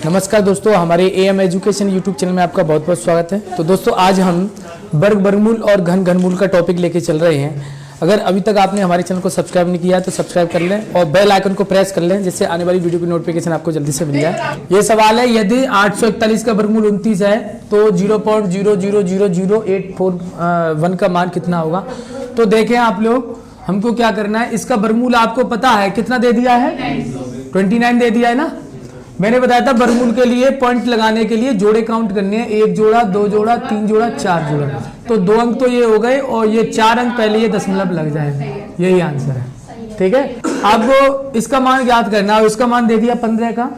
नमस्कार दोस्तों, हमारे एएम एजुकेशन यूट्यूब चैनल में आपका बहुत बहुत स्वागत है। तो दोस्तों आज हम वर्ग वर्गमूल और घन घनमूल का टॉपिक लेके चल रहे हैं। अगर अभी तक आपने हमारे चैनल को सब्सक्राइब नहीं किया है तो सब्सक्राइब कर लें और बेल आइकन को प्रेस कर लें, जिससे आने वाली वीडियो की नोटिफिकेशन आपको जल्दी से मिल जाए। ये सवाल है, यदि 841 का वर्गमूल 29 है तो 0.0000841 का मान कितना होगा। तो देखें आप लोग, हमको क्या करना है, इसका वर्गमूल आपको पता है कितना दे दिया है, 29 दे दिया है ना। मैंने बताया था वर्गमूल के लिए पॉइंट लगाने के लिए जोड़े काउंट करने हैं, 1 जोड़ा, 2 जोड़ा, 3 जोड़ा, 4 जोड़ा। तो 2 अंक तो ये हो गए और ये 4 अंक पहले ये दशमलव लग जाएगा। यही आंसर है, ठीक है। आपको इसका मान ज्ञात करना है, इसका मान दे दिया 15 का।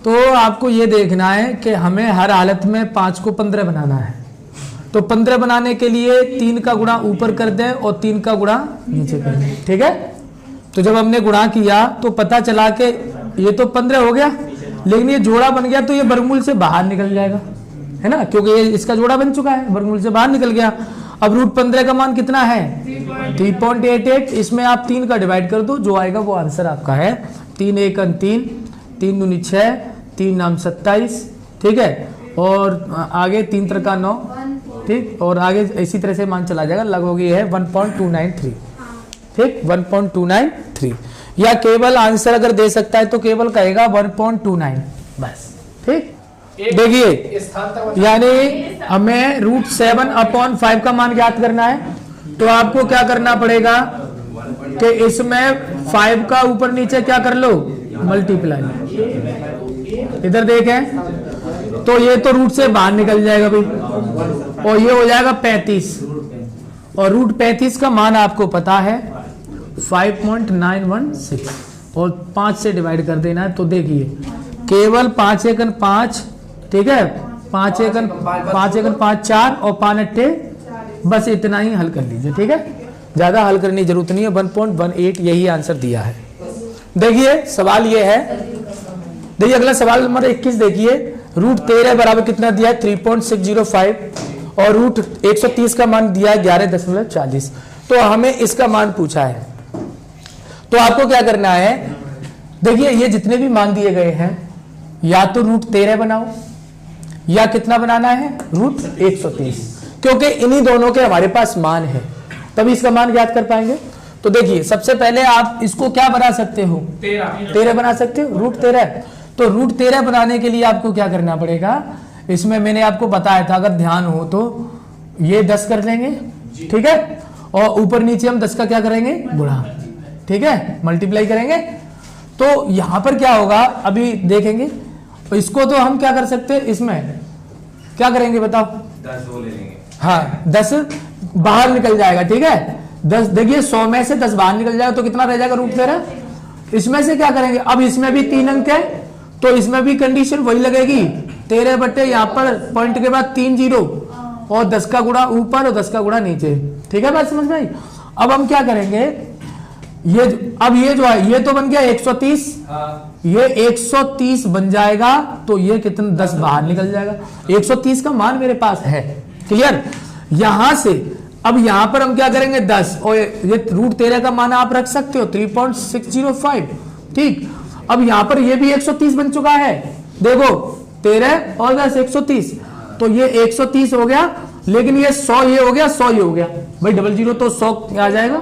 तो आपको ये देखना है कि हमें हर हालत में 5 को 15 बनाना है। तो 15 बनाने के लिए 3 का गुणा ऊपर कर दें और 3 का गुणा नीचे कर दें, ठीक है। तो जब हमने गुणा किया तो पता चला कि ये तो 15 हो गया, लेकिन ये जोड़ा बन गया तो ये वर्गमूल से बाहर निकल जाएगा, है ना, क्योंकि ये इसका जोड़ा बन चुका है, वर्गमूल से बाहर निकल गया। अब रूट 15 का मान कितना है, 3.88। इसमें आप 3 का डिवाइड कर दो, जो आएगा वो आंसर आपका है। 3 1 3, 3 दूनी 6, 3 नाम 27, ठीक है। और आगे 3 3 का 9, ठीक। और आगे इसी तरह से मान चला जाएगा। लगभग ये है 1.293, ठीक, 1.293। या केवल आंसर अगर दे सकता है तो केवल कहेगा 1.29 बस, ठीक। देखिए, यानी हमें √7/5 का मान ज्ञात करना है। तो आपको क्या करना पड़ेगा कि इसमें 5 का ऊपर नीचे क्या कर लो, मल्टीप्लाई। इधर देखें तो ये तो रूट से बाहर निकल जाएगा भाई, और ये हो जाएगा 35। और √35 का मान आपको पता है 5.916 और 5 से डिवाइड कर देना है। तो देखिए, केवल 5 1 5, ठीक है, 5 1 5 4 और 5 8, बस इतना ही हल कर लीजिए, ठीक है। ज्यादा हल करने की जरूरत नहीं है। 1.18 यही आंसर दिया है। देखिए सवाल ये है, देखिए अगला सवाल नंबर 21 देखिए। √13 बराबर कितना दिया है, 3.605 और √130 का मान दिया है 11.40। तो हमें इसका मान पूछा है। तो आपको क्या करना है, देखिए ये जितने भी मान दिए गए हैं, या तो √13 बनाओ या कितना बनाना है, √130, क्योंकि इन्हीं दोनों के हमारे पास मान है, तभी इसका मान ज्ञात कर पाएंगे। तो देखिए सबसे पहले आप इसको क्या बना सकते हो, 13 बना सकते हो, √13। तो √13 बनाने के लिए आपको क्या करना पड़ेगा, इसमें मैंने आपको बताया था, अगर ध्यान हो तो ये 10 कर लेंगे, ठीक है, और ऊपर नीचे हम 10 का क्या करेंगे, गुणा, ठीक है, मल्टीप्लाई करेंगे। तो यहां पर क्या होगा अभी देखेंगे। तो इसको तो हम क्या कर सकते हैं, इसमें क्या करेंगे बताओ, 10 वो ले लेंगे। हाँ, 10 बाहर निकल जाएगा, ठीक है। 10 देखिए 100 में से 10 बाहर निकल जाएगा तो कितना रह जाएगा, √13। इसमें से क्या करेंगे, अब इसमें भी 3 अंक है तो इसमें भी कंडीशन वही लगेगी, 13 बटे यहाँ पर पॉइंट के बाद 3 जीरो और 10 का गुणा ऊपर और 10 का गुणा नीचे, ठीक है, बात समझ में आई। अब हम क्या करेंगे, ये अब ये जो है ये तो बन गया 130, ये 130 बन जाएगा तो ये कितना 10 बाहर निकल जाएगा। 130 का मान मेरे पास है, क्लियर। यहां से अब यहां पर हम क्या करेंगे, 10 और ये √13 का मान आप रख सकते हो 3.605, ठीक। अब यहां पर ये भी 130 बन चुका है, देखो 13 और 10 130, तो ये 130 हो गया, लेकिन ये 100 ये हो गया, 100 ये हो गया भाई, 00 तो 100 आ जाएगा,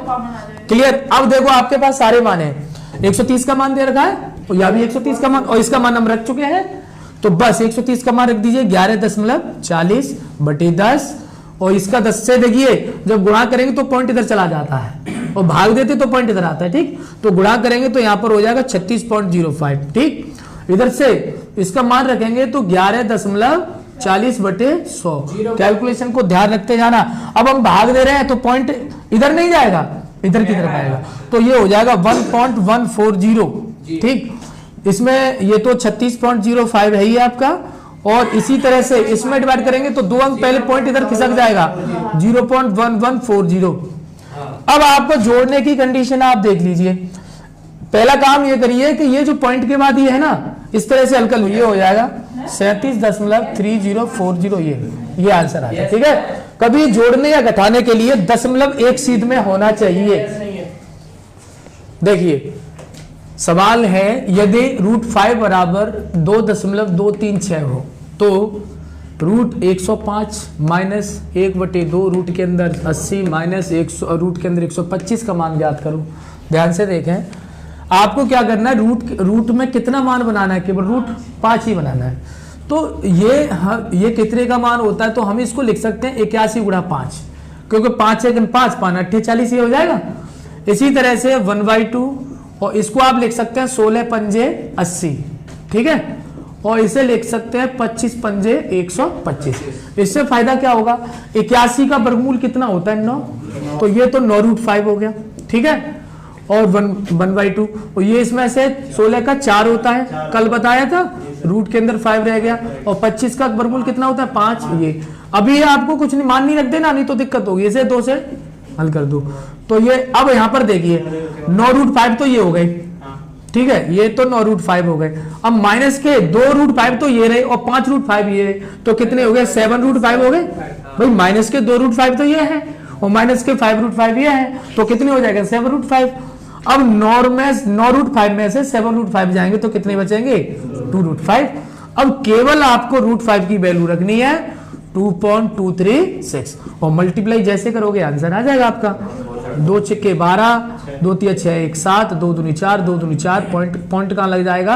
क्लियर। अब देखो आपके पास सारे मान है, 130 का मान दे रखा है और यहां भी 130 का मान, और इसका मान हम रख चुके हैं। तो बस 130 का मान रख दीजिए 11.40 बटे 10, और इसका 10 से देखिए जब गुणा करेंगे तो पॉइंट इधर चला जाता है और भाग देते तो पॉइंट इधर आता है, ठीक। तो गुणा करेंगे तो यहां पर हो जाएगा 36.05, ठीक। इधर से इसका मान रखेंगे तो 11.40 बटे 100। कैलकुलेशन को ध्यान रखते जाना। अब हम भाग दे रहे हैं तो पॉइंट इधर नहीं जाएगा, इधर की तरफ आएगा, तो ये हो जाएगा 1.140, ठीक। इसमें ये तो 36.05 है ही आपका, और इसी तरह से इसमें डिवाइड करेंगे तो 2 अंक पहले पॉइंट इधर खिसक जाएगा, 0.1140। अब आपको जोड़ने की कंडीशन आप देख लीजिए। पहला काम ये करिए कि ये जो पॉइंट के बाद ये है ना, इस तरह से हल कर लो, ये हो जाएगा 37.3040, ये आंसर आता है, ठीक है। कभी जोड़ने या घटाने के लिए दशमलव एक सीध में होना चाहिए। देखिए सवाल है यदि √5 बराबर 2.236 हो तो √105 माइनस 1/2 रूट के अंदर 80 माइनस 100 रूट के अंदर 125 का मान ज्ञात करो। ध्यान से देखें, आपको क्या करना है, रूट में कितना मान बनाना है, केवल √5 ही बनाना है। तो ये कितने का मान होता है, तो हम इसको लिख सकते हैं 81 × 5, क्योंकि 5 से 5 5 48 ये हो जाएगा। इसी तरह से 1/2 और इसको आप लिख सकते हैं 16 पंजे 80, ठीक है, और इसे लिख सकते हैं 25 पंजे 125। इससे फायदा क्या होगा, 81 का वर्गमूल कितना होता है 9, तो ये तो 9√5 हो गया, ठीक है। और 1/2 और ये इसमें से 16 का 4 होता है, कल बताया था, रूट के अंदर 5 रह गया। और 25 का वर्गमूल कितना होता है 5। ये अभी आपको कुछ नहीं मान नहीं रख देना, नहीं तो दिक्कत होगी। इसे 2 से हल कर दो तो ये, अब यहां पर देखिए 9√5 तो ये हो गई, ठीक है, ये तो 9√5 हो गए। अब माइनस के 2√5 तो ये रहे और 5√5 ये रहे, तो कितने हो गए 7√5 हो गए। भाई माइनस के 2√5 तो ये है और माइनस के 5√5 ये है, तो कितने हो जाएगा 7√5। अब 9√5 में से 7√5 जाएंगे तो कितने बचेंगे 2√5। अब केवल आपको √5 की वैल्यू रखनी है 2.236 और मल्टीप्लाई जैसे करोगे आंसर आ जाएगा आपका। 2 × 12, 2 × 6 1 7, 2 दूनी 4, 2 दूनी 4, पॉइंट कहां लग जाएगा,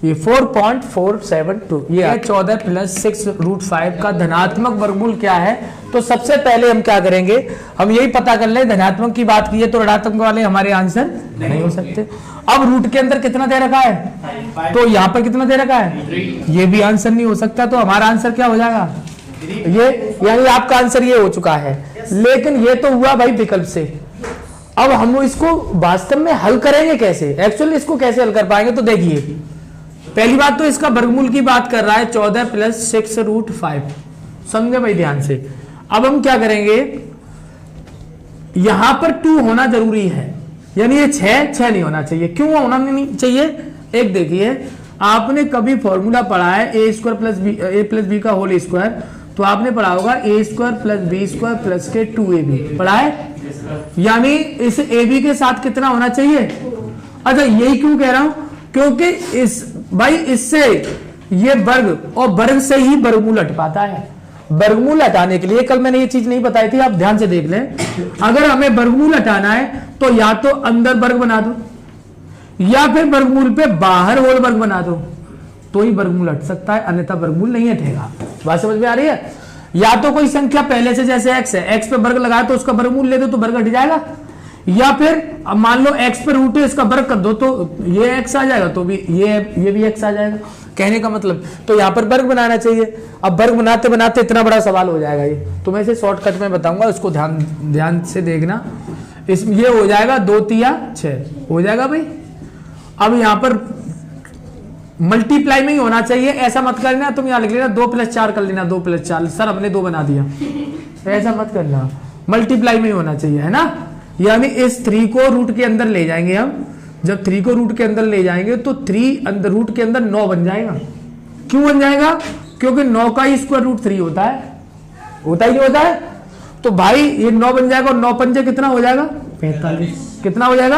ये 4.472। ये है 14 + 6√5 का धनात्मक वर्गमूल क्या है। तो सबसे पहले हम क्या करेंगे, हम यही पता कर ले, धनात्मक की बात की है तो ऋणात्मक वाले हमारे आंसर नहीं हो सकते। अब रूट के अंदर कितना दे रखा है, तो यहाँ पर कितना दे रखा है, ये भी आंसर नहीं हो सकता, तो हमारा आंसर क्या हो जाएगा ये, यानी आपका आंसर ये हो चुका है। लेकिन ये तो हुआ भाई विकल्प से। अब हम इसको वास्तव में हल करेंगे कैसे, एक्चुअली इसको कैसे हल कर पाएंगे, तो देखिए पहली बात तो इसका वर्गमूल की बात कर रहा है 14 + 6√5, समझे भाई ध्यान से। अब हम क्या करेंगे, यहां पर 2 होना जरूरी है, यानी ये 6 नहीं होना चाहिए। क्यों होना नहीं चाहिए, एक देखिए, आपने कभी फॉर्मूला पढ़ा है a² + b का होल स्क्वायर, तो आपने पढ़ा होगा a² + b² + के 2ab पढ़ा है, यानी इस ab के साथ कितना होना चाहिए। अच्छा यही क्यों कह रहा हूं, क्योंकि इस भाई इससे ये वर्ग और वर्ग से ही वर्गमूल हट पाता है। वर्गमूल हटाने के लिए, कल मैंने ये चीज नहीं बताई थी, आप ध्यान से देख लें, अगर हमें वर्गमूल हटाना है तो या तो अंदर वर्ग बना दो या फिर वर्गमूल पे बाहर होल वर्ग बना दो, तो ही वर्गमूल हट सकता है, अन्यथा वर्गमूल नहीं हटेगा। बात समझ में आ रही है। या तो कोई संख्या पहले से, जैसे x है, x पे वर्ग लगाया तो उसका वर्गमूल ले दो तो वर्ग हट जाएगा, या फिर अब मान लो x पे रूट है, इसका वर्ग कर दो तो ये x आ जाएगा, तो भी ये भी x आ जाएगा। कहने का मतलब तो यहाँ पर वर्ग बनाना चाहिए। अब वर्ग बनाते बनाते इतना बड़ा सवाल हो जाएगा ये, तो मैं इसे शॉर्टकट में बताऊंगा, उसको ध्यान से देखना। इसमें ये हो जाएगा 2 × 6 हो जाएगा भाई। अब यहाँ पर मल्टीप्लाई में ही होना चाहिए, ऐसा मत करना तुम यहाँ लिख लेना 2 + 4 कर लेना, 2 + 4 सर हमने 2 बना दिया, ऐसा मत करना, मल्टीप्लाई में ही होना चाहिए, है ना। यानी इस 3 को रूट के अंदर ले जाएंगे हम, जब 3 को रूट के अंदर ले जाएंगे तो 3 अंदर रूट के अंदर 9 बन जाएगा। क्यों बन जाएगा, क्योंकि 9 का ही स्क्वायर रूट 3 होता है, होता ही नहीं होता है। तो भाई ये 9 बन जाएगा और 9 पंजे कितना हो जाएगा 45, कितना हो जाएगा।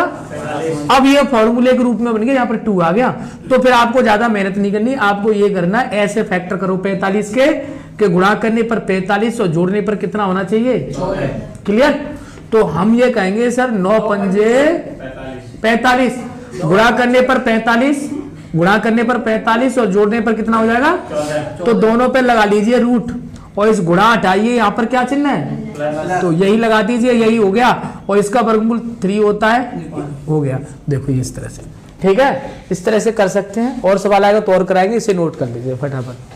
अब ये फॉर्मूले के रूप में बन गया, यहाँ पर 2 आ गया, तो फिर आपको ज्यादा मेहनत नहीं करनी, आपको ये करना है ऐसे फैक्टर करो 45 के गुणा करने पर 45 और जोड़ने पर कितना होना चाहिए, क्लियर। तो हम ये कहेंगे सर 9 पंजे 45, गुणा करने पर 45, गुणा करने पर 45 और जोड़ने पर कितना हो जाएगा, तो दोनों पे लगा लीजिए रूट और इस गुणा हटाइए, यहाँ पर क्या चिन्ह है, तो यही लगा दीजिए, यही हो गया, और इसका वर्गमूल 3 होता है, हो गया। देखो इस तरह से, ठीक है, इस तरह से कर सकते हैं। और सवाल आएगा तो और कराएंगे, इसे नोट कर लीजिए फटाफट।